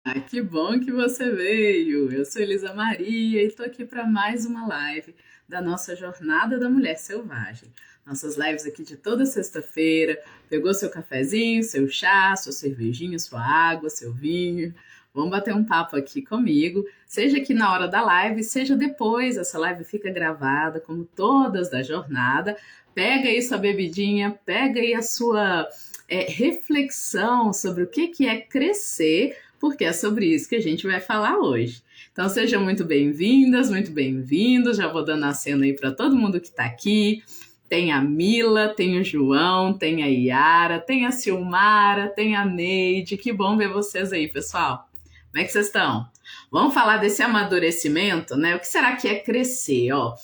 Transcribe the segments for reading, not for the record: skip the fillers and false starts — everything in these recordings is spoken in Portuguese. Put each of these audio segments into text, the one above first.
Que bom que você veio. Eu sou Elisa Maria e estou aqui para mais uma live da nossa Jornada da Mulher Selvagem. Nossas lives aqui de toda sexta-feira. Pegou seu cafezinho, seu chá, sua cervejinha, sua água, seu vinho. Vamos bater um papo aqui comigo, seja aqui na hora da live, seja depois. Essa live fica gravada, como todas da jornada. Pega aí sua bebidinha, pega aí a sua reflexão sobre o que é crescer, porque é sobre isso que a gente vai falar hoje. Então sejam muito bem-vindas, muito bem-vindos. Já vou dando a cena aí para todo mundo que está aqui. Tem a Mila, tem o João, tem a Yara, tem a Silmara, tem a Neide. Que bom ver vocês aí, pessoal. Como é que vocês estão? Vamos falar desse amadurecimento, né? O que será que é crescer? Ó,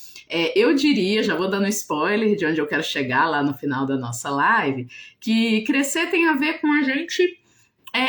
eu diria, já vou dando spoiler de onde eu quero chegar lá no final da nossa live, que crescer tem a ver com a gente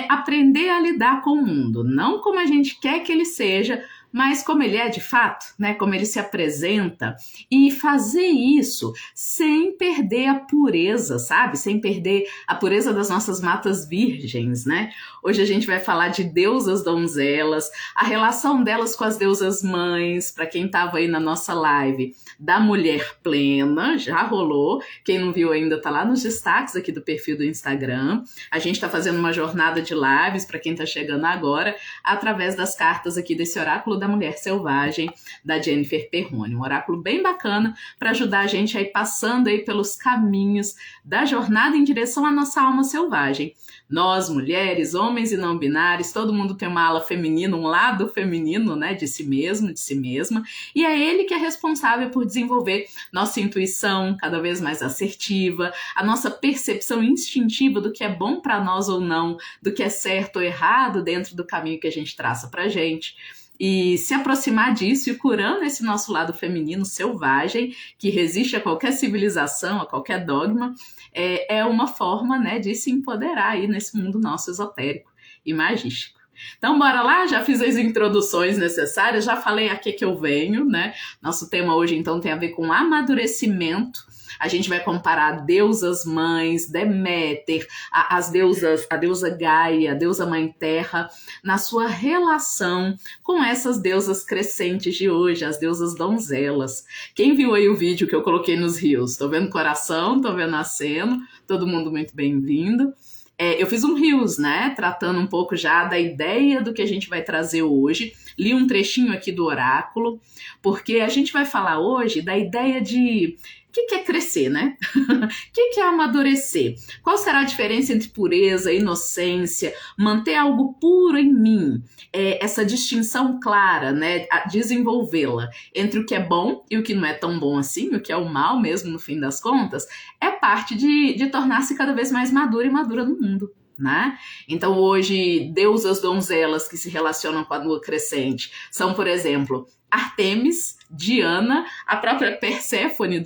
aprender a lidar com o mundo, não como a gente quer que ele seja, mas como ele é de fato, né? Como ele se apresenta, e fazer isso sem perder a pureza, sabe? Sem perder a pureza das nossas matas virgens, né? Hoje a gente vai falar de deusas donzelas, a relação delas com as deusas mães, para quem estava aí na nossa live, da mulher plena, já rolou. Quem não viu ainda tá lá nos destaques aqui do perfil do Instagram. A gente está fazendo uma jornada de lives para quem está chegando agora, através das cartas aqui desse oráculo da mulher selvagem, da Jennifer Perrone. Um oráculo bem bacana para ajudar a gente a ir passando aí pelos caminhos da jornada em direção à nossa alma selvagem. Nós, mulheres, homens e não binários, todo mundo tem uma ala feminina, um lado feminino, né, de si mesmo, de si mesma, e é ele que é responsável por desenvolver nossa intuição cada vez mais assertiva, a nossa percepção instintiva do que é bom para nós ou não, do que é certo ou errado dentro do caminho que a gente traça para gente. E se aproximar disso e curando esse nosso lado feminino selvagem, que resiste a qualquer civilização, a qualquer dogma, é uma forma, né, de se empoderar aí nesse mundo nosso esotérico e magístico. Então, bora lá, já fiz as introduções necessárias, já falei a que eu venho, né? Nosso tema hoje, então, tem a ver com amadurecimento. A gente vai comparar deusas mães, Deméter, as deusas, a deusa Gaia, a deusa Mãe Terra, na sua relação com essas deusas crescentes de hoje, as deusas donzelas. Quem viu aí o vídeo que eu coloquei nos rios? Tô vendo coração, tô vendo aceno, todo mundo muito bem-vindo. Eu fiz um Reels, né, tratando um pouco já da ideia do que a gente vai trazer hoje. Li um trechinho aqui do oráculo, porque a gente vai falar hoje da ideia de o que é crescer, né? O que é amadurecer? Qual será a diferença entre pureza, inocência, manter algo puro em mim? Essa distinção clara, né? Desenvolvê-la entre o que é bom e o que não é tão bom assim, o que é o mal mesmo no fim das contas, é parte de tornar-se cada vez mais madura e madura no mundo. Né? Então hoje deusas donzelas que se relacionam com a lua crescente são, por exemplo, Artemis, Diana, a própria Perséfone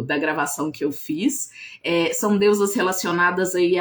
da gravação que eu fiz, são deusas relacionadas aí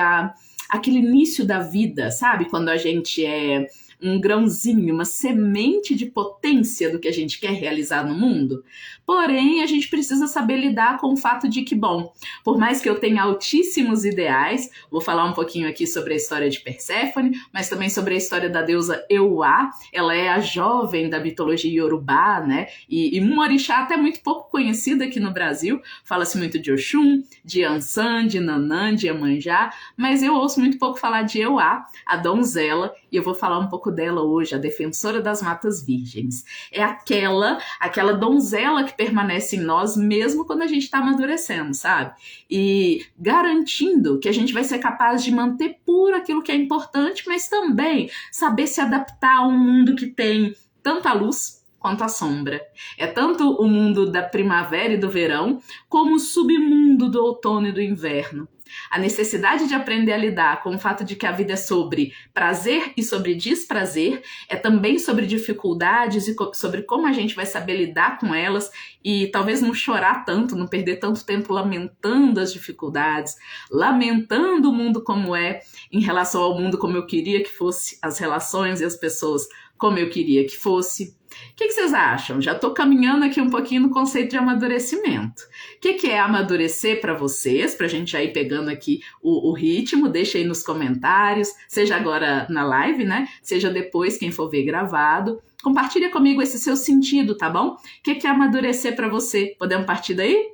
àquele início da vida, sabe? Quando a gente é um grãozinho, uma semente de potência do que a gente quer realizar no mundo. Porém, a gente precisa saber lidar com o fato de que, bom, por mais que eu tenha altíssimos ideais, vou falar um pouquinho aqui sobre a história de Perséfone, mas também sobre a história da deusa Euá. Ela é a jovem da mitologia iorubá, né? E um orixá até muito pouco conhecido aqui no Brasil. Fala-se muito de Oxum, de Ansan, de Nanã, de Iemanjá, mas eu ouço muito pouco falar de Euá, a donzela, e eu vou falar um pouco dela hoje, a defensora das matas virgens. É aquela donzela que permanece em nós mesmo quando a gente está amadurecendo, sabe? E garantindo que a gente vai ser capaz de manter puro aquilo que é importante, mas também saber se adaptar a um mundo que tem tanta luz quanto a sombra. É tanto o mundo da primavera e do verão, como o submundo do outono e do inverno. A necessidade de aprender a lidar com o fato de que a vida é sobre prazer e sobre desprazer, é também sobre dificuldades e sobre como a gente vai saber lidar com elas e talvez não chorar tanto, não perder tanto tempo lamentando as dificuldades, lamentando o mundo como é em relação ao mundo como eu queria que fosse, as relações e as pessoas como eu queria que fosse. O que vocês acham? Já estou caminhando aqui um pouquinho no conceito de amadurecimento. O que é amadurecer amadurecer para vocês, para a gente já ir pegando aqui o ritmo, deixa aí nos comentários, seja agora na live, né? Seja depois, quem for ver gravado. Compartilha comigo esse seu sentido, tá bom? O que é amadurecer para você? Podemos partir daí?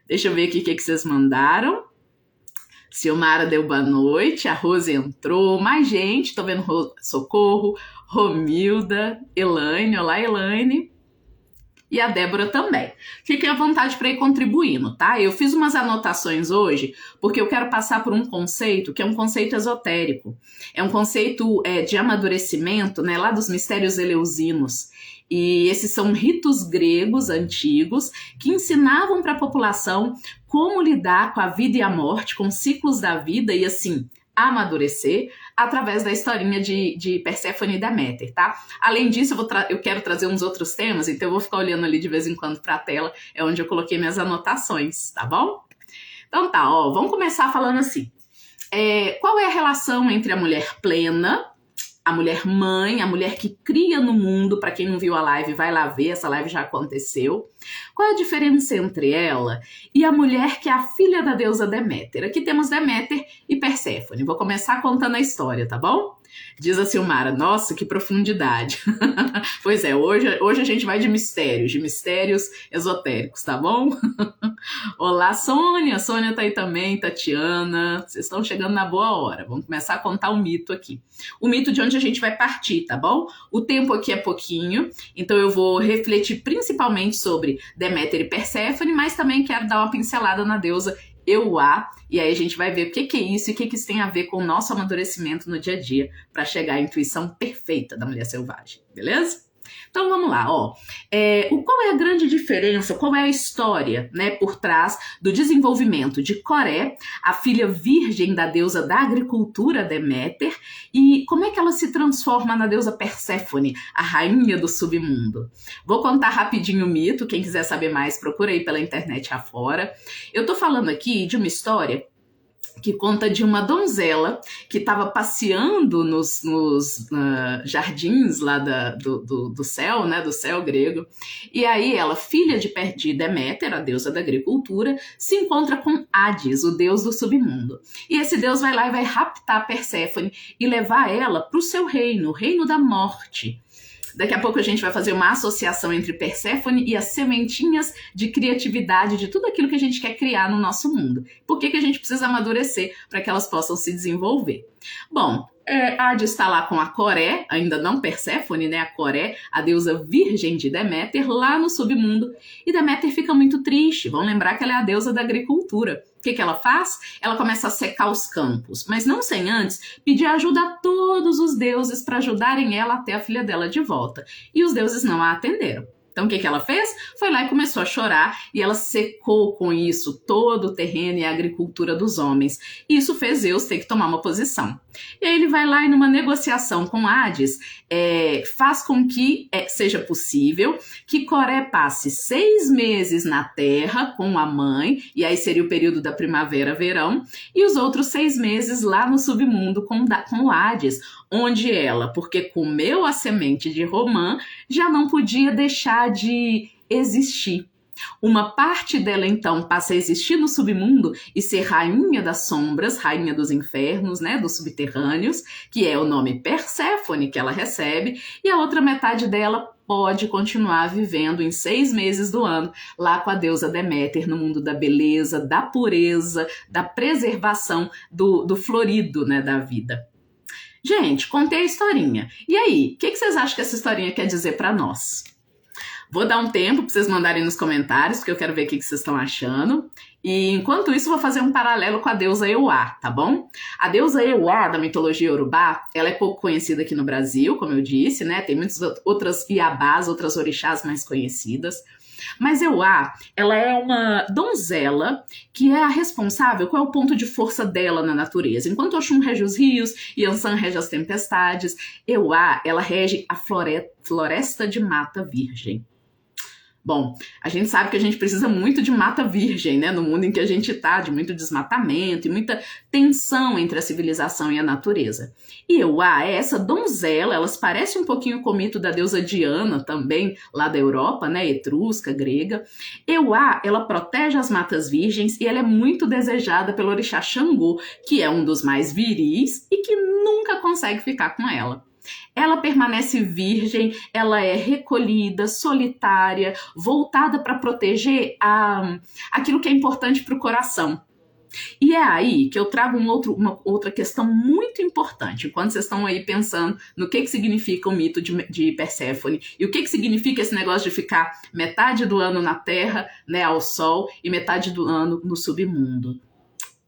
Deixa eu ver aqui o que vocês mandaram. Silmara deu boa noite, a Rose entrou, mais gente, tô vendo Socorro, Romilda, Elaine, olá Elaine, e a Débora também. Fiquem à vontade para ir contribuindo, tá? Eu fiz umas anotações hoje, porque eu quero passar por um conceito que é um conceito esotérico, é um conceito de amadurecimento, né, lá dos mistérios eleusinos. E esses são ritos gregos antigos que ensinavam para a população como lidar com a vida e a morte, com os ciclos da vida e assim, amadurecer através da historinha de Perséfone e Deméter, tá? Além disso, eu quero trazer uns outros temas, então eu vou ficar olhando ali de vez em quando para a tela, é onde eu coloquei minhas anotações, tá bom? Então tá, ó, vamos começar falando assim. Qual é a relação entre a mulher plena, a mulher mãe, a mulher que cria no mundo? Para quem não viu a live, vai lá ver, essa live já aconteceu. Qual é a diferença entre ela e a mulher que é a filha da deusa Deméter? Aqui temos Deméter e Perséfone. Vou começar contando a história, tá bom? Diz a Silmara, nossa, que profundidade. Pois é, hoje a gente vai de mistérios esotéricos, tá bom? Olá, Sônia tá aí também, Tatiana, vocês estão chegando na boa hora. Vamos começar a contar o mito aqui. O mito de onde a gente vai partir, tá bom? O tempo aqui é pouquinho, então eu vou refletir principalmente sobre Deméter e Perséfone, mas também quero dar uma pincelada na deusa Euá, e aí a gente vai ver o que é isso e o que isso tem a ver com o nosso amadurecimento no dia a dia para chegar à intuição perfeita da mulher selvagem, beleza? Então vamos lá, ó. Qual é a grande diferença, qual é a história, né, por trás do desenvolvimento de Coré, a filha virgem da deusa da agricultura Deméter, e como é que ela se transforma na deusa Perséfone, a rainha do submundo? Vou contar rapidinho o mito, quem quiser saber mais, procura aí pela internet afora. Eu tô falando aqui de uma história que conta de uma donzela que estava passeando nos jardins lá do céu, né, do céu grego, e aí ela, filha de Deméter, a deusa da agricultura, se encontra com Hades, o deus do submundo. E esse deus vai lá e vai raptar Perséfone e levar ela para o seu reino, o reino da morte. Daqui a pouco a gente vai fazer uma associação entre Perséfone e as sementinhas de criatividade de tudo aquilo que a gente quer criar no nosso mundo. Por que a gente precisa amadurecer para que elas possam se desenvolver? Bom, Hades está lá com a Coré, ainda não Perséfone, né? A Coré, a deusa virgem de Deméter, lá no submundo. E Deméter fica muito triste. Vamos lembrar que ela é a deusa da agricultura. O que ela faz? Ela começa a secar os campos, mas não sem antes pedir ajuda a todos os deuses para ajudarem ela até a filha dela de volta. E os deuses não a atenderam. Então o que ela fez? Foi lá e começou a chorar, e ela secou com isso todo o terreno e a agricultura dos homens. E isso fez Zeus ter que tomar uma posição. E aí ele vai lá e numa negociação com Hades, faz com que seja possível que Coré passe 6 meses na terra com a mãe, e aí seria o período da primavera-verão, e os outros 6 meses lá no submundo com Hades, onde ela, porque comeu a semente de romã, já não podia deixar de existir. Uma parte dela, então, passa a existir no submundo e ser rainha das sombras, rainha dos infernos, né, dos subterrâneos, que é o nome Perséfone que ela recebe, e a outra metade dela pode continuar vivendo em 6 meses do ano, lá com a deusa Deméter, no mundo da beleza, da pureza, da preservação do florido, né, da vida. Gente, contei a historinha. E aí, o que vocês acham que essa historinha quer dizer para nós? Vou dar um tempo para vocês mandarem nos comentários, porque eu quero ver o que vocês estão achando. E enquanto isso, vou fazer um paralelo com a deusa Euá, tá bom? A deusa Euá, da mitologia iorubá, ela é pouco conhecida aqui no Brasil, como eu disse, né? Tem muitas outras iabás, outras orixás mais conhecidas. Mas Euá, ela é uma donzela que é a responsável, qual é o ponto de força dela na natureza? Enquanto Oxum rege os rios e Ansan rege as tempestades, Euá, ela rege a floresta de mata virgem. Bom, a gente sabe que a gente precisa muito de mata virgem, né? No mundo em que a gente tá, de muito desmatamento e muita tensão entre a civilização e a natureza. E Euá é essa donzela, elas parecem um pouquinho com o mito da deusa Diana também, lá da Europa, né? Etrusca, grega. Euá, ela protege as matas virgens e ela é muito desejada pelo orixá Xangô, que é um dos mais viris e que nunca consegue ficar com ela. Ela permanece virgem, ela é recolhida, solitária, voltada para proteger aquilo que é importante para o coração. E é aí que eu trago uma outra questão muito importante, enquanto vocês estão aí pensando no que significa o mito de Perséfone e o que significa esse negócio de ficar metade do ano na Terra, né, ao Sol, e metade do ano no submundo.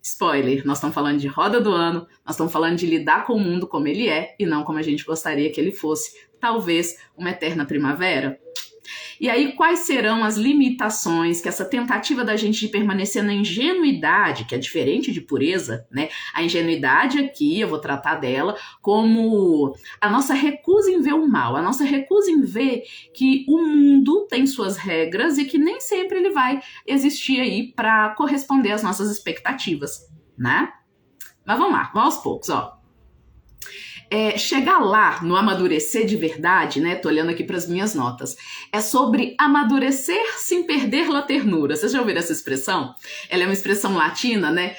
Spoiler, nós estamos falando de roda do ano, nós estamos falando de lidar com o mundo como ele é e não como a gente gostaria que ele fosse. Talvez uma eterna primavera. E aí, quais serão as limitações que essa tentativa da gente de permanecer na ingenuidade, que é diferente de pureza, né? A ingenuidade aqui, eu vou tratar dela como a nossa recusa em ver o mal, a nossa recusa em ver que o mundo tem suas regras e que nem sempre ele vai existir aí para corresponder às nossas expectativas, né? Mas vamos lá, vamos aos poucos, ó. Chegar lá no amadurecer de verdade, né? Tô olhando aqui para as minhas notas. É sobre amadurecer sem perder la ternura. Vocês já ouviram essa expressão? Ela é uma expressão latina, né?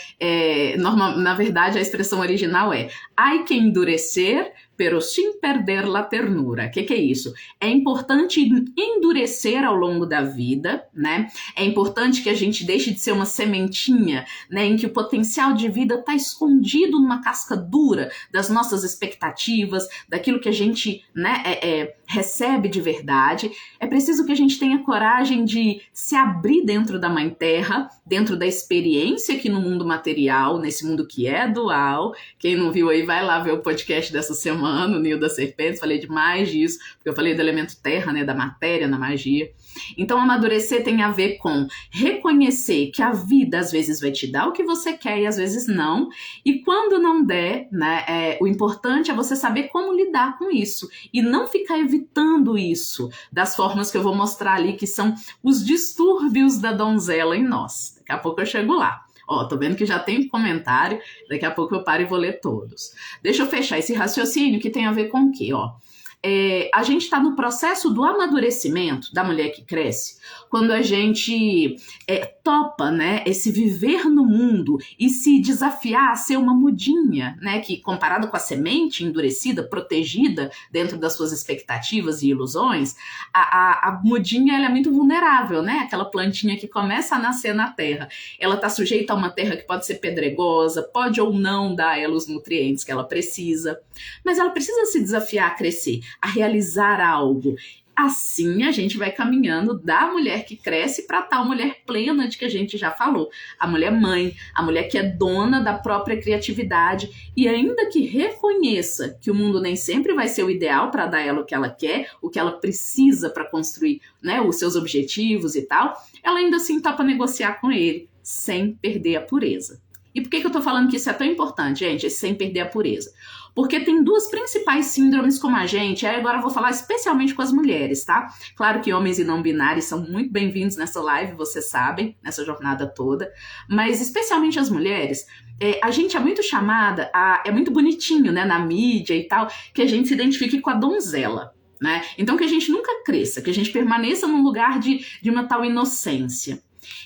Na verdade, a expressão original é hay que endurecer, pero sin perder la ternura. O que é isso? É importante endurecer ao longo da vida, né? É importante que a gente deixe de ser uma sementinha, né? Em que o potencial de vida está escondido numa casca dura das nossas expectativas, daquilo que a gente, né, recebe de verdade. É preciso que a gente tenha coragem de se abrir dentro da Mãe Terra, dentro da experiência aqui no mundo material, nesse mundo que é dual. Quem não viu aí, vai lá ver o podcast dessa semana, o Ninho das Serpentes, falei demais disso, porque eu falei do elemento terra, né, da matéria na magia. Então, amadurecer tem a ver com reconhecer que a vida às vezes vai te dar o que você quer e às vezes não, e quando não der, né, o importante é você saber como lidar com isso, e não ficar evitando isso, das formas que eu vou mostrar ali, que são os distúrbios da donzela em nós. Daqui a pouco eu chego lá. Ó, tô vendo que já tem comentário, daqui a pouco eu paro e vou ler todos. Deixa eu fechar esse raciocínio que tem a ver com o quê, ó? A gente está no processo do amadurecimento da mulher que cresce, quando a gente topa, né, esse viver no mundo e se desafiar a ser uma mudinha, né, que comparado com a semente endurecida, protegida dentro das suas expectativas e ilusões, a mudinha ela é muito vulnerável, né, aquela plantinha que começa a nascer na terra, ela está sujeita a uma terra que pode ser pedregosa, pode ou não dar a ela os nutrientes que ela precisa, mas ela precisa se desafiar a crescer, a realizar algo. Assim a gente vai caminhando da mulher que cresce para tal mulher plena de que a gente já falou. A mulher mãe, a mulher que é dona da própria criatividade e ainda que reconheça que o mundo nem sempre vai ser o ideal para dar ela o que ela quer, o que ela precisa para construir, né, os seus objetivos e tal, ela ainda assim topa negociar com ele, sem perder a pureza. E por que eu tô falando que isso é tão importante, gente, esse sem perder a pureza? Porque tem duas principais síndromes como a gente, aí agora eu vou falar especialmente com as mulheres, tá? Claro que homens e não binários são muito bem-vindos nessa live, vocês sabem, nessa jornada toda, mas especialmente as mulheres, a gente é muito chamada, é muito bonitinho, né, na mídia e tal, que a gente se identifique com a donzela, né? Então que a gente nunca cresça, que a gente permaneça num lugar de uma tal inocência.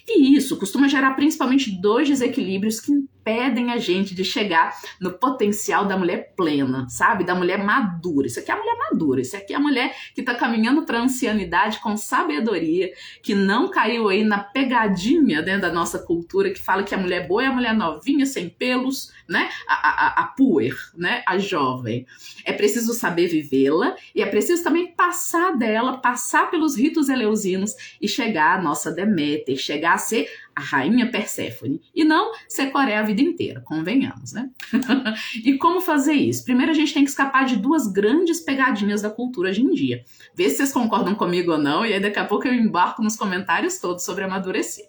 E isso costuma gerar principalmente dois desequilíbrios que impedem a gente de chegar no potencial da mulher plena, sabe? Da mulher madura. Isso aqui é a mulher madura, isso aqui é a mulher que tá caminhando para a ancianidade com sabedoria, que não caiu aí na pegadinha, né, da nossa cultura que fala que a mulher boa é a mulher novinha, sem pelos, né? A puer, né? A jovem. É preciso saber vivê-la e é preciso também passar dela, passar pelos ritos eleusinos e chegar à nossa Deméter, chegar a ser a rainha Perséfone e não ser Coreia a vida inteira, convenhamos, né? E como fazer isso? Primeiro a gente tem que escapar de duas grandes pegadinhas da cultura hoje em dia. Vê se vocês concordam comigo ou não, e aí daqui a pouco eu embarco nos comentários todos sobre amadurecer.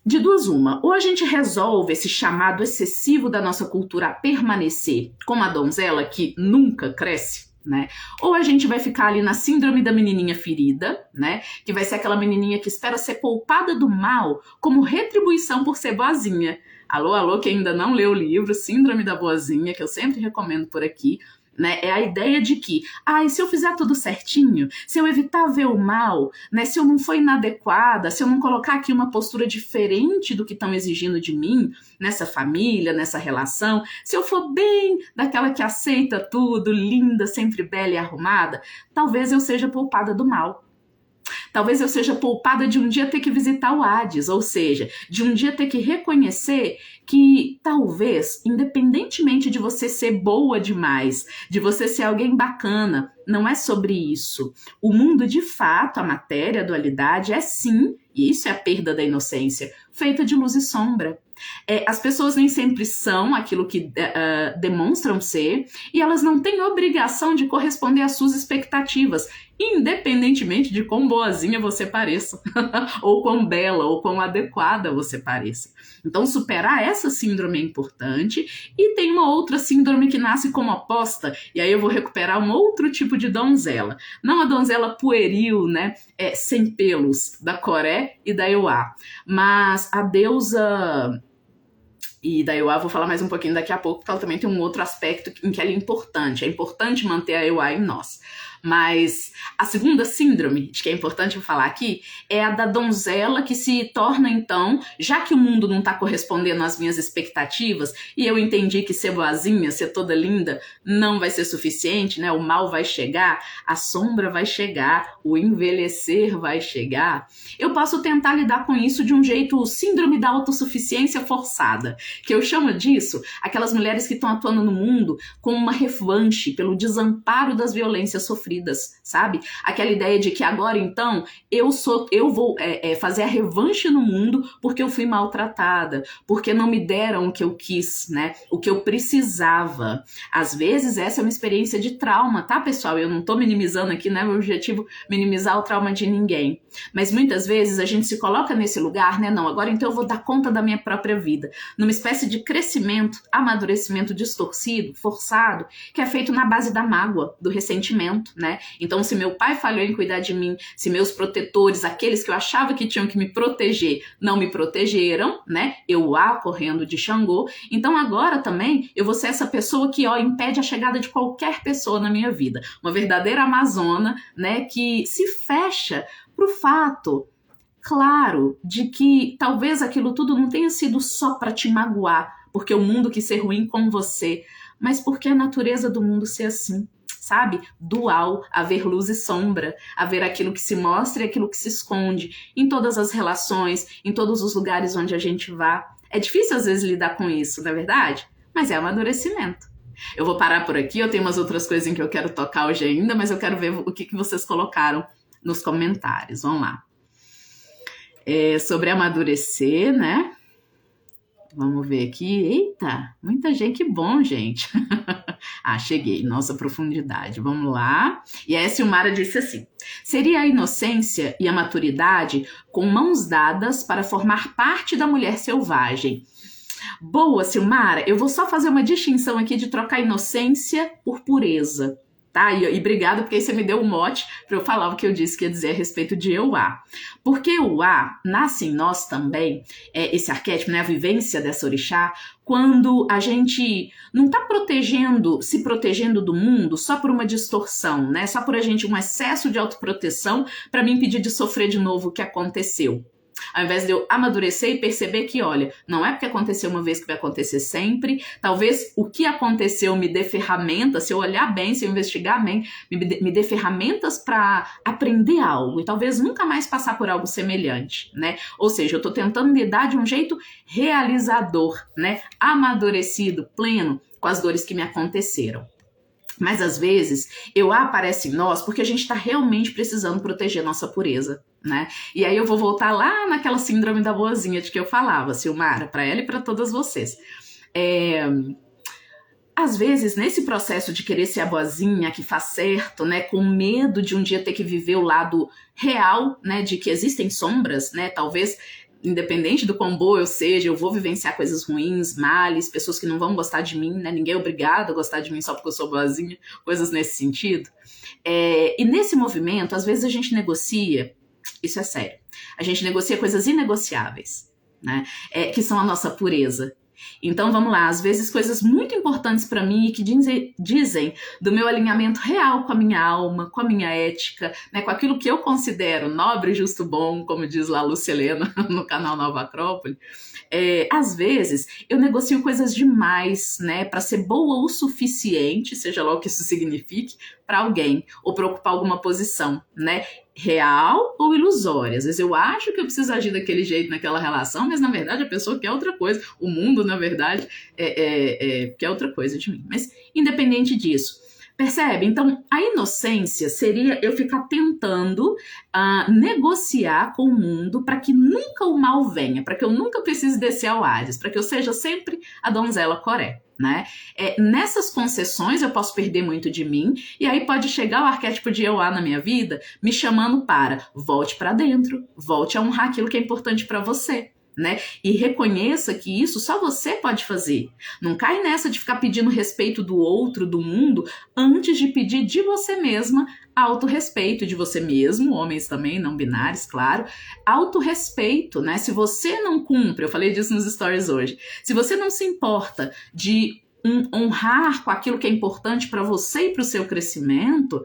De duas uma, ou a gente resolve esse chamado excessivo da nossa cultura a permanecer como a donzela que nunca cresce, né? Ou a gente vai ficar ali na síndrome da menininha ferida, né? Que vai ser aquela menininha que espera ser poupada do mal como retribuição por ser boazinha. Alô, alô, quem ainda não leu o livro Síndrome da Boazinha, que eu sempre recomendo por aqui, né? É a ideia de que, e se eu fizer tudo certinho, se eu evitar ver o mal, né? Se eu não for inadequada, se eu não colocar aqui uma postura diferente do que estão exigindo de mim, nessa família, nessa relação, se eu for bem daquela que aceita tudo, linda, sempre bela e arrumada, talvez eu seja poupada do mal. Talvez eu seja poupada de um dia ter que visitar o Hades, ou seja, de um dia ter que reconhecer que talvez, independentemente de você ser boa demais, de você ser alguém bacana, não é sobre isso. O mundo, de fato, a matéria, a dualidade, é sim, e isso é a perda da inocência, feita de luz e sombra. As pessoas nem sempre são aquilo que demonstram ser, e elas não têm obrigação de corresponder às suas expectativas, independentemente de quão boazinha você pareça, ou quão bela, ou quão adequada você pareça. Então, superar essa síndrome é importante, e tem uma outra síndrome que nasce como oposta, e aí eu vou recuperar um outro tipo de donzela. Não a donzela pueril, né, sem pelos, da Coré e da Ewa, mas a deusa... E da Ewa vou falar mais um pouquinho daqui a pouco, porque ela também tem um outro aspecto em que ela é importante. É importante manter a Ewa em nós. Mas a segunda síndrome, de que é importante eu falar aqui, é a da donzela que se torna, então, já que o mundo não está correspondendo às minhas expectativas, e eu entendi que ser boazinha, ser toda linda, não vai ser suficiente, né? O mal vai chegar, a sombra vai chegar, o envelhecer vai chegar. Eu posso tentar lidar com isso de um jeito síndrome da autossuficiência forçada, que eu chamo disso aquelas mulheres que estão atuando no mundo com uma revanche pelo desamparo das violências sofridas, sabe? Aquela ideia de que agora, então, eu vou fazer a revanche no mundo porque eu fui maltratada, porque não me deram o que eu quis, né? O que eu precisava. Às vezes, essa é uma experiência de trauma, tá, pessoal? Eu não tô minimizando aqui, né? Meu objetivo é minimizar o trauma de ninguém. Mas muitas vezes a gente se coloca nesse lugar, né? Não, agora então eu vou dar conta da minha própria vida. Numa espécie de crescimento, amadurecimento distorcido, forçado, que é feito na base da mágoa, do ressentimento, né? Então, se meu pai falhou em cuidar de mim, se meus protetores, aqueles que eu achava que tinham que me proteger, não me protegeram, né? Eu correndo de Xangô. Então, agora também eu vou ser essa pessoa que, impede a chegada de qualquer pessoa na minha vida. Uma verdadeira amazona, né? Que se fecha pro fato, claro, de que talvez aquilo tudo não tenha sido só para te magoar, porque o mundo quis ser ruim com você, mas porque a natureza do mundo ser assim. Sabe? Dual, haver luz e sombra, haver aquilo que se mostra e aquilo que se esconde em todas as relações, em todos os lugares onde a gente vá. É difícil às vezes lidar com isso, não é verdade? Mas é amadurecimento. Eu vou parar por aqui, eu tenho umas outras coisas em que eu quero tocar hoje ainda, mas eu quero ver o que vocês colocaram nos comentários. Vamos lá. Sobre amadurecer, né? Vamos ver aqui. Eita, muita gente, que bom, gente. Cheguei. Nossa, profundidade. Vamos lá. E a Silmara disse assim: seria a inocência e a maturidade com mãos dadas para formar parte da mulher selvagem. Boa, Silmara. Eu vou só fazer uma distinção aqui de trocar inocência por pureza. Tá? E obrigado, porque aí você me deu um mote para eu falar o que eu disse que ia dizer a respeito de Ewa. Porque Ewa nasce em nós também, esse arquétipo, né, a vivência dessa orixá, quando a gente não está se protegendo do mundo só por uma distorção, né? Só por a gente um excesso de autoproteção para me impedir de sofrer de novo o que aconteceu. Ao invés de eu amadurecer e perceber que, olha, não é porque aconteceu uma vez que vai acontecer sempre. Talvez o que aconteceu me dê ferramentas, se eu olhar bem, se eu investigar bem, me dê ferramentas para aprender algo e talvez nunca mais passar por algo semelhante, né? Ou seja, eu estou tentando lidar de um jeito realizador, né? Amadurecido, pleno com as dores que me aconteceram. Mas às vezes, aparece em nós porque a gente está realmente precisando proteger nossa pureza, né? E aí eu vou voltar lá naquela síndrome da boazinha de que eu falava, Silmara, para ela e para todas vocês. Às vezes, nesse processo de querer ser a boazinha que faz certo, né, com medo de um dia ter que viver o lado real, né, de que existem sombras, né, talvez independente do quão boa eu seja, eu vou vivenciar coisas ruins, males, pessoas que não vão gostar de mim, né? Ninguém é obrigado a gostar de mim só porque eu sou boazinha, coisas nesse sentido. E nesse movimento, às vezes a gente negocia, isso é sério, a gente negocia coisas inegociáveis, né? Que são a nossa pureza. Então vamos lá, às vezes coisas muito importantes para mim e que dizem do meu alinhamento real com a minha alma, com a minha ética, né, com aquilo que eu considero nobre, justo, bom, como diz lá a Lúcia Helena no canal Nova Acrópole. Às vezes eu negocio coisas demais, né, para ser boa o suficiente, seja lá o que isso signifique, para alguém, ou para ocupar alguma posição, né, real ou ilusória. Às vezes eu acho que eu preciso agir daquele jeito naquela relação, mas na verdade a pessoa quer outra coisa, o mundo na verdade quer outra coisa de mim. Mas independente disso, percebe? Então, a inocência seria eu ficar tentando negociar com o mundo para que nunca o mal venha, para que eu nunca precise descer ao Hades, para que eu seja sempre a donzela Coré, né? Nessas concessões eu posso perder muito de mim, e aí pode chegar o arquétipo de Eoá na minha vida me chamando para volte para dentro, volte a honrar aquilo que é importante para você. Né? E reconheça que isso só você pode fazer. Não cai nessa de ficar pedindo respeito do outro, do mundo, antes de pedir de você mesma autorrespeito de você mesmo, homens também, não binários, claro, autorrespeito, né? Se você não cumpre, eu falei disso nos stories hoje, se você não se importa de honrar com aquilo que é importante para você e para o seu crescimento,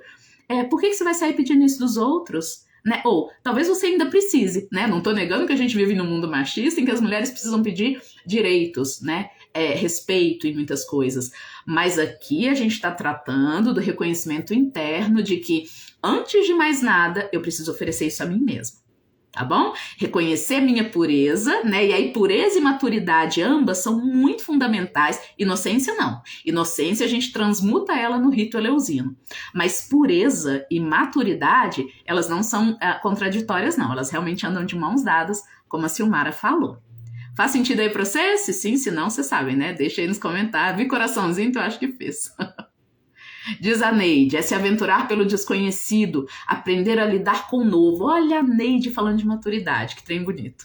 por que você vai sair pedindo isso dos outros? Né? Ou talvez você ainda precise, né? Não estou negando que a gente vive num mundo machista em que as mulheres precisam pedir direitos, né? Respeito em muitas coisas. Mas aqui a gente está tratando do reconhecimento interno de que, antes de mais nada, eu preciso oferecer isso a mim mesma. Tá bom? Reconhecer minha pureza, né? E aí pureza e maturidade ambas são muito fundamentais. Inocência não. Inocência a gente transmuta ela no rito eleusino. Mas pureza e maturidade, elas não são contraditórias não. Elas realmente andam de mãos dadas, como a Silmara falou. Faz sentido aí pra você? Se sim, se não, vocês sabem, né? Deixa aí nos comentários. Vi coraçãozinho, então eu acho que fez. Diz a Neide, se aventurar pelo desconhecido, aprender a lidar com o novo. Olha a Neide falando de maturidade, que trem bonito,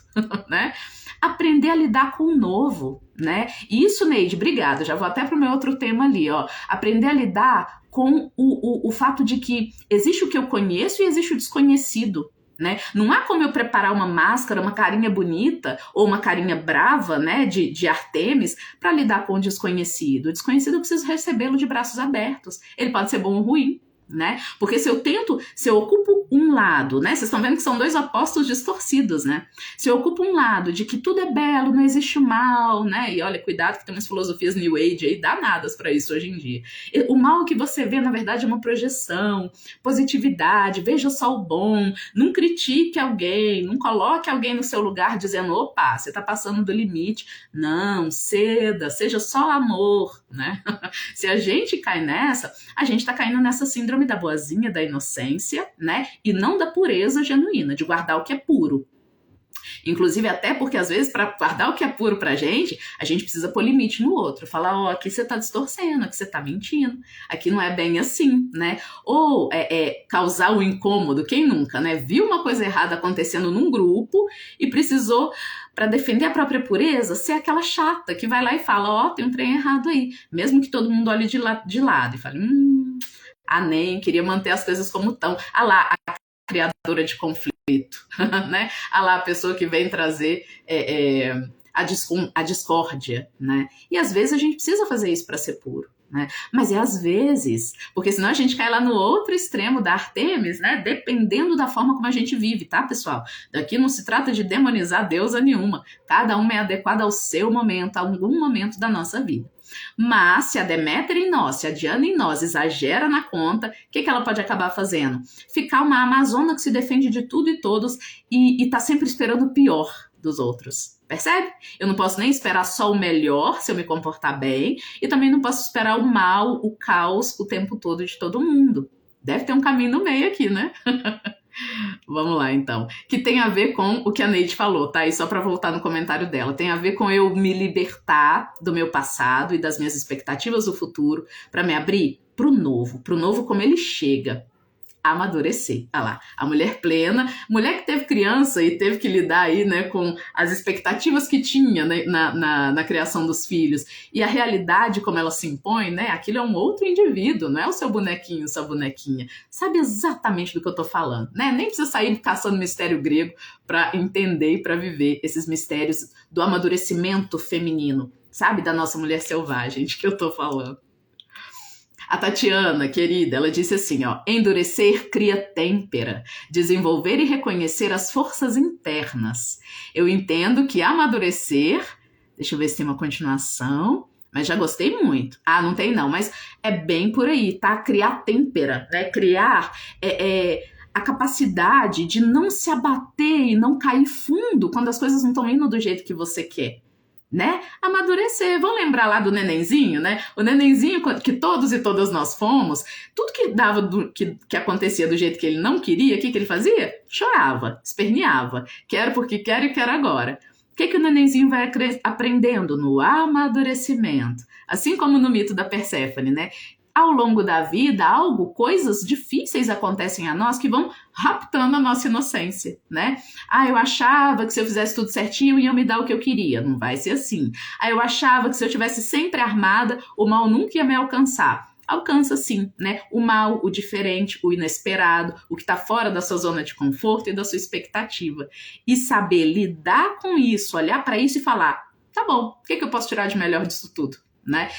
né? Aprender a lidar com o novo, né? Isso, Neide, obrigada, já vou até pro meu outro tema ali, ó. Aprender a lidar com o fato de que existe o que eu conheço e existe o desconhecido. Né? Não há como eu preparar uma máscara, uma carinha bonita ou uma carinha brava, né, de Artemis para lidar com o desconhecido. O desconhecido eu preciso recebê-lo de braços abertos. Ele pode ser bom ou ruim, né? Porque se eu ocupo um lado, né? Vocês estão vendo que são dois opostos distorcidos, né? Se eu ocupo um lado de que tudo é belo, não existe o mal, né? E olha, cuidado que tem umas filosofias New Age aí danadas para isso hoje em dia. O mal que você vê, na verdade, é uma projeção, positividade, veja só o bom, não critique alguém, não coloque alguém no seu lugar dizendo, opa, você tá passando do limite. Não, ceda, seja só amor, né? Se a gente cai nessa, a gente tá caindo nessa síndrome da boazinha, da inocência, né? E não da pureza genuína, de guardar o que é puro. Inclusive, até porque, às vezes, para guardar o que é puro pra gente, a gente precisa pôr limite no outro. Falar, ó, aqui você tá distorcendo, aqui você tá mentindo, aqui não é bem assim, né? Ou causar o incômodo, quem nunca, né? Viu uma coisa errada acontecendo num grupo e precisou, para defender a própria pureza, ser aquela chata que vai lá e fala, ó, tem um trem errado aí. Mesmo que todo mundo olhe de lado e fale, nem queria manter as coisas como estão. Ah lá, a criadora de conflito, né? Ah lá, a pessoa que vem trazer a discórdia, né? E às vezes a gente precisa fazer isso para ser puro, né? Mas às vezes, porque senão a gente cai lá no outro extremo da Artemis, né? Dependendo da forma como a gente vive, tá, pessoal? Daqui não se trata de demonizar deusa nenhuma. Cada uma é adequada ao seu momento, a algum momento da nossa vida. Mas se a Deméter em nós, se a Diana em nós exagera na conta, o que ela pode acabar fazendo? Ficar uma amazona que se defende de tudo e todos e tá sempre esperando o pior dos outros. Percebe? Eu não posso nem esperar só o melhor se eu me comportar bem e também não posso esperar o mal, o caos o tempo todo de todo mundo. Deve ter um caminho no meio aqui, né? Vamos lá, então. Que tem a ver com o que a Neide falou, tá? E só para voltar no comentário dela. Tem a ver com eu me libertar do meu passado e das minhas expectativas do futuro para me abrir pro novo como ele chega. amadurecer. Olha lá, a mulher plena, mulher que teve criança e teve que lidar aí, né, com as expectativas que tinha, né, na criação dos filhos e a realidade como ela se impõe, né, aquilo é um outro indivíduo, não é o seu bonequinho, sua bonequinha. Sabe exatamente do que eu tô falando, né? Nem precisa sair caçando mistério grego para entender e para viver esses mistérios do amadurecimento feminino, sabe, da nossa mulher selvagem, de que eu tô falando. A Tatiana, querida, ela disse assim, ó, endurecer cria têmpera, desenvolver e reconhecer as forças internas. Eu entendo que amadurecer, deixa eu ver se tem uma continuação, mas já gostei muito. Ah, não tem não, mas é bem por aí, tá? Criar têmpera, né? Criar a capacidade de não se abater e não cair fundo quando as coisas não estão indo do jeito que você quer. Né? Amadurecer. Vamos lembrar lá do nenenzinho, né? O nenenzinho que todos e todas nós fomos, tudo que dava que acontecia do jeito que ele não queria, o que ele fazia? Chorava, esperneava. Quero porque quero e quero agora. O que o nenenzinho vai aprendendo? No amadurecimento. Assim como no mito da Perséfone, né? Ao longo da vida, coisas difíceis acontecem a nós que vão raptando a nossa inocência, né? Ah, eu achava que se eu fizesse tudo certinho iam me dar o que eu queria. Não vai ser assim. Ah, eu achava que se eu tivesse sempre armada, o mal nunca ia me alcançar. Alcança sim, né? O mal, o diferente, o inesperado, o que está fora da sua zona de conforto e da sua expectativa. E saber lidar com isso, olhar para isso e falar, tá bom, o que eu posso tirar de melhor disso tudo? Né?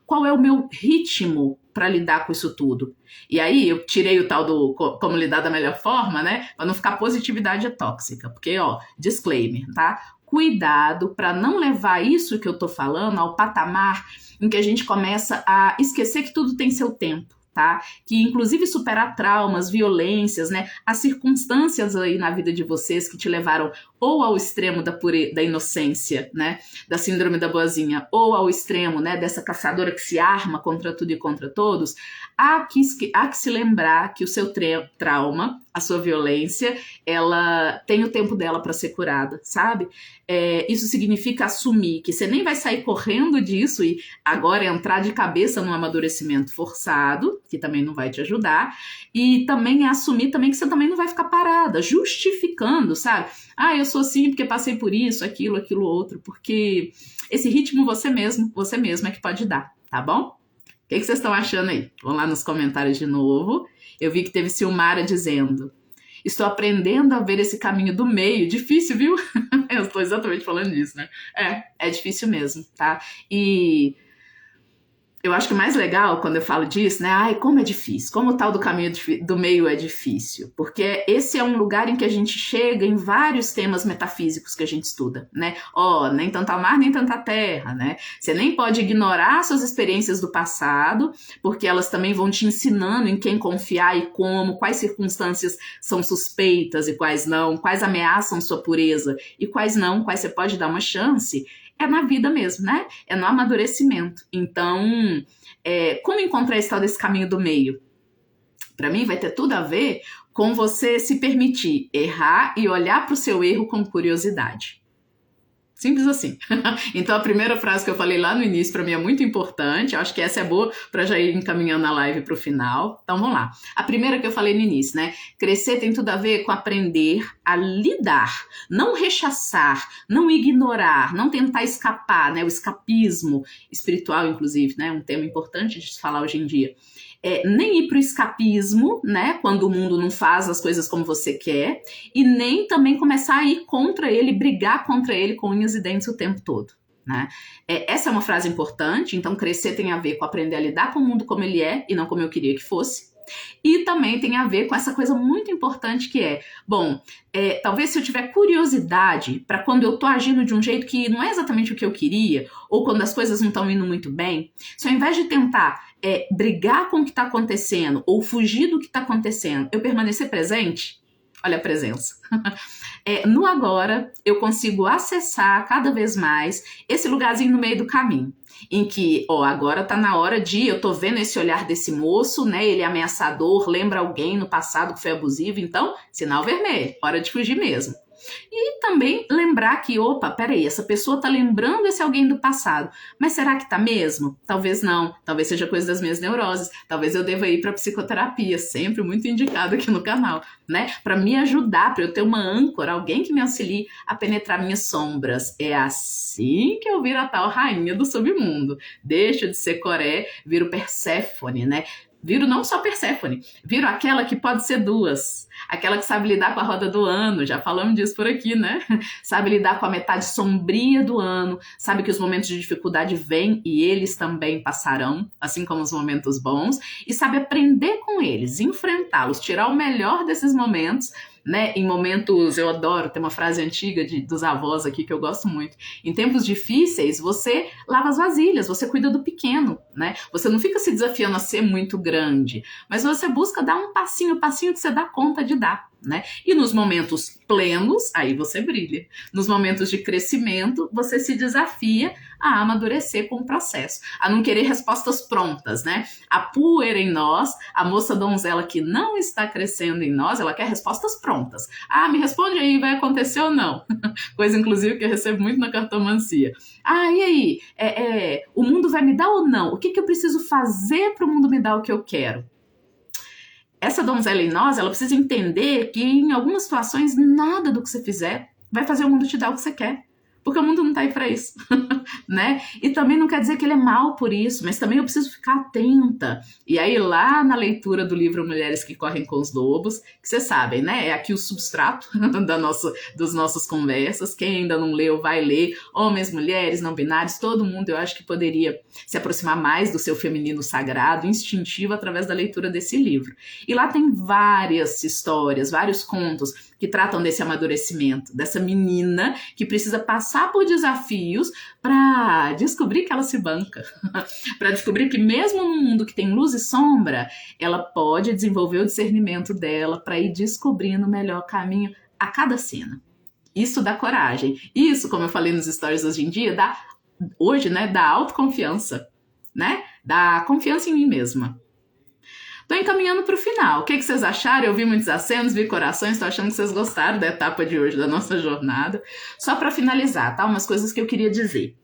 Qual é o meu ritmo para lidar com isso tudo? E aí eu tirei o tal do como lidar da melhor forma, né? Para não ficar positividade tóxica, porque ó, disclaimer, tá? Cuidado para não levar isso que eu tô falando ao patamar em que a gente começa a esquecer que tudo tem seu tempo. Tá? Que inclusive superar traumas, violências, né? As circunstâncias aí na vida de vocês que te levaram ou ao extremo da inocência, né? Da síndrome da boazinha, ou ao extremo, né? Dessa caçadora que se arma contra tudo e contra todos, há que se lembrar que o seu trauma, a sua violência, ela tem o tempo dela para ser curada, sabe? Isso significa assumir que você nem vai sair correndo disso e agora entrar de cabeça num amadurecimento forçado, que também não vai te ajudar, e também assumir também que você também não vai ficar parada, justificando, sabe? Ah, eu sou assim porque passei por isso, aquilo outro, porque esse ritmo você mesmo é que pode dar, tá bom? O que vocês estão achando aí? Vão lá nos comentários de novo. Eu vi que teve Silmara dizendo, estou aprendendo a ver esse caminho do meio, difícil, viu? Eu estou exatamente falando disso, né? É difícil mesmo, tá? E eu acho que o mais legal quando eu falo disso, né? Ai, como é difícil, como o tal do caminho do meio é difícil. Porque esse é um lugar em que a gente chega em vários temas metafísicos que a gente estuda, né? Ó, nem tanto ao mar, nem tanta terra, né? Você nem pode ignorar suas experiências do passado, porque elas também vão te ensinando em quem confiar e como, quais circunstâncias são suspeitas e quais não, quais ameaçam sua pureza e quais não, quais você pode dar uma chance. É na vida mesmo, né? É no amadurecimento. Então, como encontrar esse tal desse caminho do meio? Para mim, vai ter tudo a ver com você se permitir errar e olhar para o seu erro com curiosidade. Simples assim. Então, a primeira frase que eu falei lá no início, para mim, é muito importante. Eu acho que essa é boa para já ir encaminhando a live para o final. Então, vamos lá. A primeira que eu falei no início, né? Crescer tem tudo a ver com aprender a lidar, não rechaçar, não ignorar, não tentar escapar, né? O escapismo espiritual, inclusive, né? Um tema importante de se falar hoje em dia. Nem ir para o escapismo, né, quando o mundo não faz as coisas como você quer, e nem também começar a ir contra ele, brigar contra ele com unhas e dentes o tempo todo. Né? Essa é uma frase importante, então crescer tem a ver com aprender a lidar com o mundo como ele é e não como eu queria que fosse. E também tem a ver com essa coisa muito importante que talvez se eu tiver curiosidade para quando eu tô agindo de um jeito que não é exatamente o que eu queria, ou quando as coisas não estão indo muito bem, se ao invés de tentar brigar com o que está acontecendo ou fugir do que está acontecendo, eu permanecer presente, olha a presença. No agora, eu consigo acessar cada vez mais esse lugarzinho no meio do caminho, em que, agora tá na hora eu tô vendo esse olhar desse moço, né, ele é ameaçador, lembra alguém no passado que foi abusivo, então, sinal vermelho, hora de fugir mesmo. E também lembrar que, opa, peraí, essa pessoa tá lembrando esse alguém do passado, mas será que tá mesmo? Talvez não, talvez seja coisa das minhas neuroses, talvez eu deva ir pra psicoterapia, sempre muito indicado aqui no canal, né? Pra me ajudar, pra eu ter uma âncora, alguém que me auxilie a penetrar minhas sombras. É assim que eu viro a tal rainha do submundo. Deixo de ser Coré, viro Perséfone, né? Viro não só Perséfone, viro aquela que pode ser duas. Aquela que sabe lidar com a roda do ano, já falamos disso por aqui, né? Sabe lidar com a metade sombria do ano, sabe que os momentos de dificuldade vêm e eles também passarão, assim como os momentos bons, e sabe aprender com eles, enfrentá-los, tirar o melhor desses momentos, né? Em momentos, eu adoro, tem uma frase antiga dos avós aqui que eu gosto muito. Em tempos difíceis, você lava as vasilhas, você cuida do pequeno, né? Você não fica se desafiando a ser muito grande, mas você busca dar um passinho, o passinho que você dá conta de dar, né? E nos momentos plenos, aí você brilha. Nos momentos de crescimento, você se desafia a amadurecer com o processo, a não querer respostas prontas, né? A poeira em nós, a moça donzela que não está crescendo em nós, ela quer respostas prontas. Ah, me responde aí, vai acontecer ou não? Coisa, inclusive, que eu recebo muito na cartomancia. Ah, e aí? O mundo vai me dar ou não? O que eu preciso fazer para o mundo me dar o que eu quero? Essa donzela em nós, ela precisa entender que em algumas situações nada do que você fizer vai fazer o mundo te dar o que você quer. Porque o mundo não tá aí para isso, né? E também não quer dizer que ele é mal por isso, mas também eu preciso ficar atenta. E aí lá na leitura do livro Mulheres que Correm com os Lobos, que vocês sabem, né? É aqui o substrato dos nossas conversas. Quem ainda não leu, vai ler. Homens, mulheres, não binários, todo mundo eu acho que poderia se aproximar mais do seu feminino sagrado, instintivo, através da leitura desse livro. E lá tem várias histórias, vários contos que tratam desse amadurecimento, dessa menina que precisa passar por desafios para descobrir que ela se banca, para descobrir que mesmo num mundo que tem luz e sombra, ela pode desenvolver o discernimento dela para ir descobrindo o melhor caminho a cada cena. Isso dá coragem. Isso, como eu falei nos stories hoje em dia, dá autoconfiança, né? Dá confiança em mim mesma. Tô encaminhando para o final. O que vocês acharam? Eu vi muitos acenos, vi corações, tô achando que vocês gostaram da etapa de hoje, da nossa jornada. Só para finalizar, tá? Umas coisas que eu queria dizer.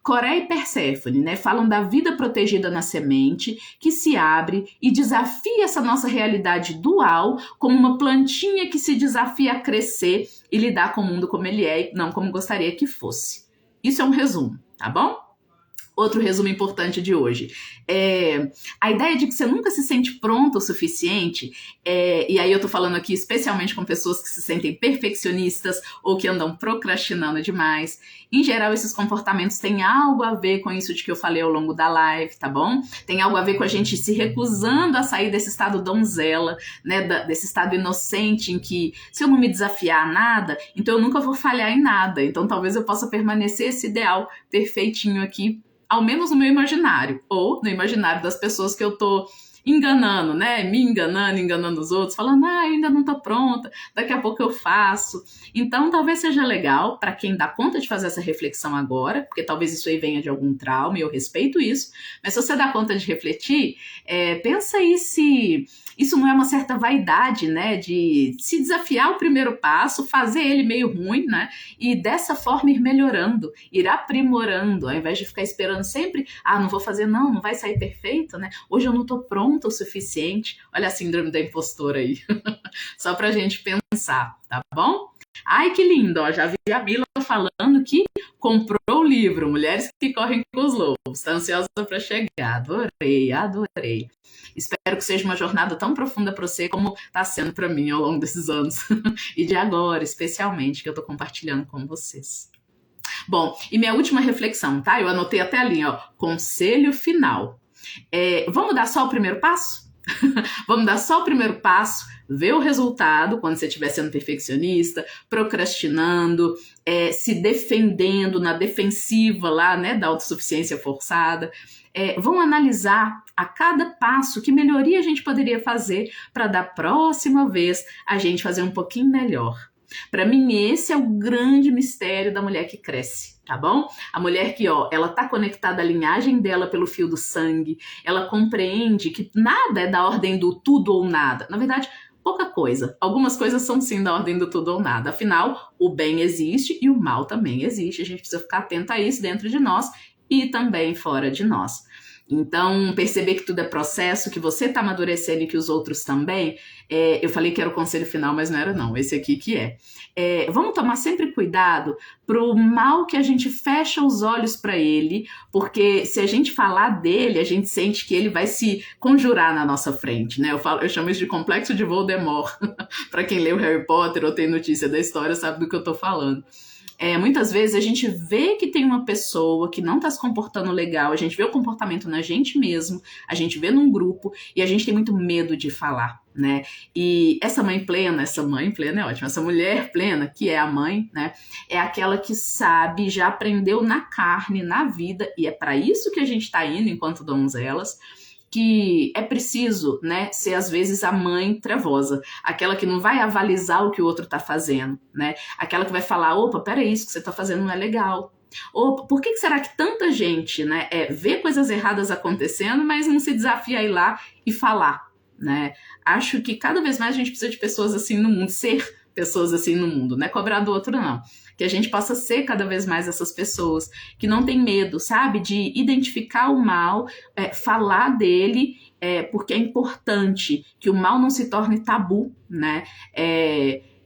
Coré e Perséfone, né? Falam da vida protegida na semente, que se abre e desafia essa nossa realidade dual como uma plantinha que se desafia a crescer e lidar com o mundo como ele é e não como gostaria que fosse. Isso é um resumo, tá bom? Outro resumo importante de hoje. A ideia de que você nunca se sente pronta o suficiente, e aí eu tô falando aqui especialmente com pessoas que se sentem perfeccionistas ou que andam procrastinando demais. Em geral, esses comportamentos têm algo a ver com isso de que eu falei ao longo da live, tá bom? Tem algo a ver com a gente se recusando a sair desse estado donzela, né? Desse estado inocente em que se eu não me desafiar a nada, então eu nunca vou falhar em nada. Então talvez eu possa permanecer esse ideal perfeitinho aqui, ao menos no meu imaginário, ou no imaginário das pessoas que eu tô enganando, né? Me enganando, enganando os outros, falando, eu ainda não tô pronta, daqui a pouco eu faço. Então, talvez seja legal para quem dá conta de fazer essa reflexão agora, porque talvez isso aí venha de algum trauma, e eu respeito isso, mas se você dá conta de refletir, pensa aí se isso não é uma certa vaidade, né? De se desafiar o primeiro passo, fazer ele meio ruim, né? E dessa forma ir melhorando, ir aprimorando, ao invés de ficar esperando sempre, não vou fazer não vai sair perfeito, né? Hoje eu não tô pronta o suficiente. Olha a síndrome da impostora aí. Só pra gente pensar, tá bom? Ai, que lindo, ó, já vi a Mila falando que comprou o livro Mulheres que Correm com os Lobos. Tá ansiosa pra chegar. Adorei. Espero que seja uma jornada tão profunda para você como está sendo para mim ao longo desses anos. E de agora, especialmente, que eu estou compartilhando com vocês. Bom, e minha última reflexão, tá? Eu anotei até ali, ó. Conselho final. Vamos dar só o primeiro passo? Vamos dar só o primeiro passo, ver o resultado quando você estiver sendo perfeccionista, procrastinando, se defendendo na defensiva lá, né, da autossuficiência forçada. Vão analisar a cada passo que melhoria a gente poderia fazer para da próxima vez a gente fazer um pouquinho melhor. Para mim, esse é o grande mistério da mulher que cresce, tá bom? A mulher que, ela tá conectada à linhagem dela pelo fio do sangue, ela compreende que nada é da ordem do tudo ou nada. Na verdade, pouca coisa. Algumas coisas são sim da ordem do tudo ou nada. Afinal, o bem existe e o mal também existe. A gente precisa ficar atento a isso dentro de nós e também fora de nós. Então, perceber que tudo é processo, que você está amadurecendo e que os outros também. Eu falei que era o conselho final, mas não era não, esse aqui que é. Vamos tomar sempre cuidado pro mal que a gente fecha os olhos para ele, porque se a gente falar dele, a gente sente que ele vai se conjurar na nossa frente, né? Eu chamo isso de complexo de Voldemort. Para quem leu Harry Potter ou tem notícia da história, sabe do que eu tô falando. Muitas vezes a gente vê que tem uma pessoa que não está se comportando legal, a gente vê o comportamento na gente mesmo, a gente vê num grupo e a gente tem muito medo de falar, né? E essa mãe plena é ótima, essa mulher plena, que é a mãe, né? É aquela que sabe, já aprendeu na carne, na vida, e é para isso que a gente está indo enquanto donzelas, que é preciso, né, ser às vezes a mãe trevosa, aquela que não vai avalizar o que o outro tá fazendo, né, aquela que vai falar, opa, peraí, isso que você tá fazendo não é legal. Opa, por que será que tanta gente, né, vê coisas erradas acontecendo, mas não se desafia a ir lá e falar, né? Acho que cada vez mais a gente precisa de pessoas assim no mundo, ser pessoas assim no mundo, não é cobrar do outro não. Que a gente possa ser cada vez mais essas pessoas que não tem medo, sabe, de identificar o mal, falar dele, porque é importante que o mal não se torne tabu, né?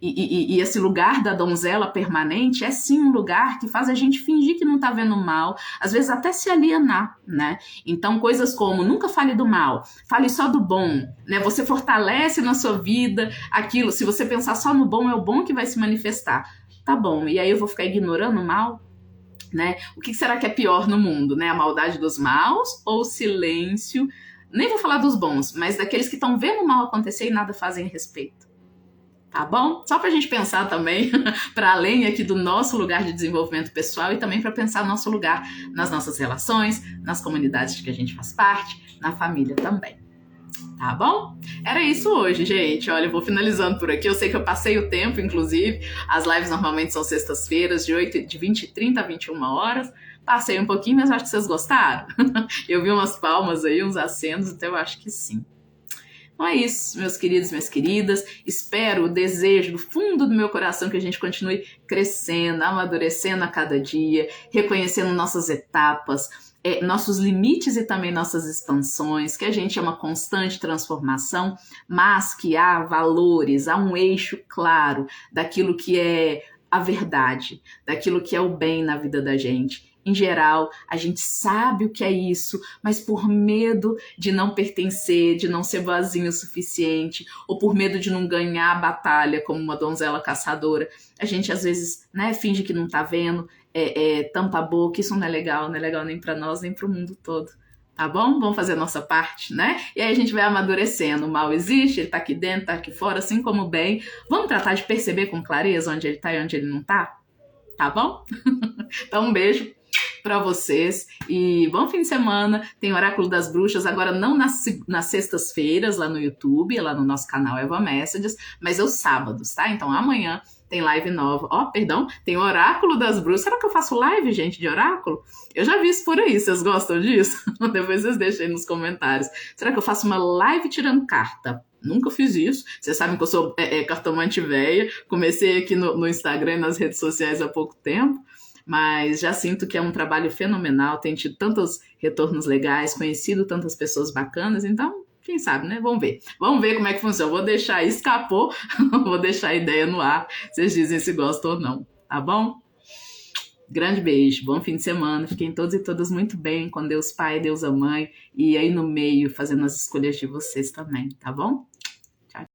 E esse lugar da donzela permanente é sim um lugar que faz a gente fingir que não tá vendo mal, às vezes até se alienar, né? Então coisas como nunca fale do mal, fale só do bom, né? Você fortalece na sua vida aquilo, se você pensar só no bom, é o bom que vai se manifestar. Tá bom, e aí eu vou ficar ignorando o mal? Né? O que será que é pior no mundo, né? A maldade dos maus ou o silêncio? Nem vou falar dos bons, mas daqueles que estão vendo o mal acontecer e nada fazem a respeito. Tá bom? Só pra gente pensar também, para além aqui do nosso lugar de desenvolvimento pessoal e também para pensar nosso lugar nas nossas relações, nas comunidades de que a gente faz parte, na família também. Tá bom? Era isso hoje, gente. Olha, eu vou finalizando por aqui. Eu sei que eu passei o tempo, inclusive. As lives normalmente são sextas-feiras, de 20h30 a 21 horas. Passei um pouquinho, mas acho que vocês gostaram. Eu vi umas palmas aí, uns acenos, então eu acho que sim. Então é isso, meus queridos, minhas queridas. Espero, desejo do fundo do meu coração que a gente continue crescendo, amadurecendo a cada dia, reconhecendo nossas etapas, nossos limites e também nossas expansões, que a gente é uma constante transformação, mas que há valores, há um eixo claro daquilo que é a verdade, daquilo que é o bem na vida da gente. Em geral, a gente sabe o que é isso, mas por medo de não pertencer, de não ser boazinho o suficiente, ou por medo de não ganhar a batalha como uma donzela caçadora, a gente às vezes, né, finge que não tá vendo, tampa a boca, isso não é legal nem para nós, nem para o mundo todo. Tá bom? Vamos fazer a nossa parte, né? E aí a gente vai amadurecendo. O mal existe, ele tá aqui dentro, tá aqui fora, assim como o bem. Vamos tratar de perceber com clareza onde ele tá e onde ele não tá? Tá bom? Então um beijo para vocês e bom fim de semana. Tem Oráculo das Bruxas agora não nas sextas-feiras lá no YouTube, lá no nosso canal Eva Messages, mas aos sábados, tá? Então amanhã tem live nova. Tem Oráculo das Bruxas. Será que eu faço live, gente, de oráculo? Eu já vi isso por aí, vocês gostam disso? Depois vocês deixem aí nos comentários. Será que eu faço uma live tirando carta? Nunca fiz isso. Vocês sabem que eu sou cartomante véia. Comecei aqui no Instagram e nas redes sociais há pouco tempo. Mas já sinto que é um trabalho fenomenal, tem tido tantos retornos legais, conhecido tantas pessoas bacanas, então, quem sabe, né? Vamos ver como é que funciona. Vou deixar aí, escapou, vou deixar a ideia no ar, vocês dizem se gostam ou não, tá bom? Grande beijo, bom fim de semana, fiquem todos e todas muito bem, com Deus Pai, Deus a Mãe, e aí no meio, fazendo as escolhas de vocês também, tá bom?